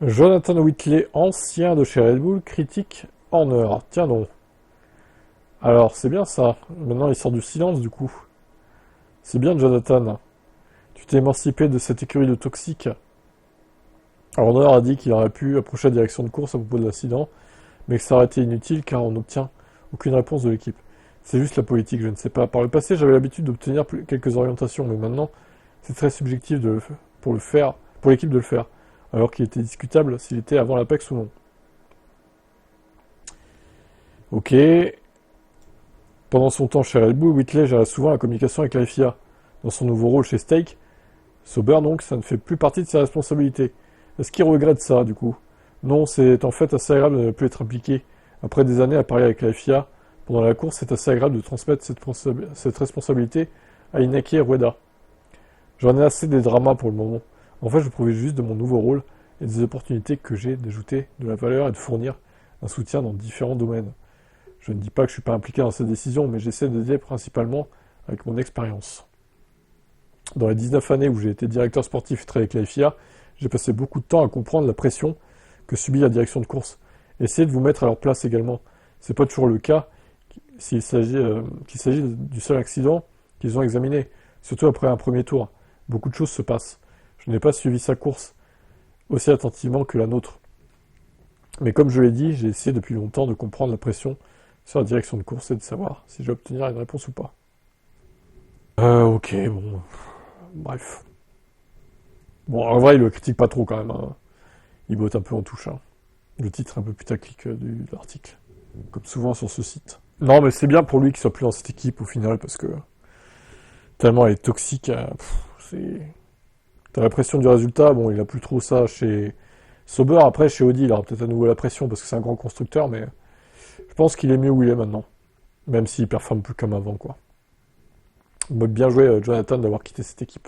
Jonathan Whitley, ancien de chez Red Bull, critique Horner. Tiens donc. Alors, c'est bien ça. Maintenant, il sort du silence, du coup. C'est bien, Jonathan. Tu t'es émancipé de cette écurie de toxiques. Alors, Horner a dit qu'il aurait pu approcher la direction de course à propos de l'accident, mais que ça aurait été inutile car on n'obtient aucune réponse de l'équipe. C'est juste la politique, je ne sais pas. Par le passé, j'avais l'habitude d'obtenir quelques orientations, mais maintenant, c'est très subjectif pour le faire, pour l'équipe de le faire, alors qu'il était discutable s'il était avant l'Apex ou non. Ok. Pendant son temps chez Red Bull, Whitley gérait souvent la communication avec la FIA. Dans son nouveau rôle chez Stake, Sauber donc, ça ne fait plus partie de ses responsabilités. Est-ce qu'il regrette ça, du coup? Non, c'est en fait assez agréable de ne plus être impliqué. Après des années à parler avec la FIA, pendant la course, c'est assez agréable de transmettre cette responsabilité à Inaki et Rueda. J'en ai assez des dramas pour le moment. En fait, je profite juste de mon nouveau rôle et des opportunités que j'ai d'ajouter de la valeur et de fournir un soutien dans différents domaines. Je ne dis pas que je ne suis pas impliqué dans ces décisions, mais j'essaie d'aider principalement avec mon expérience. Dans les 19 années où j'ai été directeur sportif et travaillé avec la FIA, j'ai passé beaucoup de temps à comprendre la pression que subit la direction de course. Essayez de vous mettre à leur place également. C'est pas toujours le cas qu'il s'agit du seul accident qu'ils ont examiné, surtout après un premier tour. Beaucoup de choses se passent. Je n'ai pas suivi sa course aussi attentivement que la nôtre. Mais comme je l'ai dit, j'ai essayé depuis longtemps de comprendre la pression sur la direction de course et de savoir si je vais obtenir une réponse ou pas. Ok, bon, bref. Bon, en vrai, il le critique pas trop quand même, hein. Il botte un peu en touche, hein. Le titre est un peu putaclic de l'article, comme souvent sur ce site. Non, mais c'est bien pour lui qu'il soit plus dans cette équipe au final, parce que tellement elle est toxique, c'est... T'as la pression du résultat, bon, il a plus trop ça chez Sauber. Après, chez Audi, il aura peut-être à nouveau la pression, parce que c'est un grand constructeur, mais je pense qu'il est mieux où il est maintenant. Même s'il performe plus comme avant, quoi. Donc bien joué, Jonathan, d'avoir quitté cette équipe.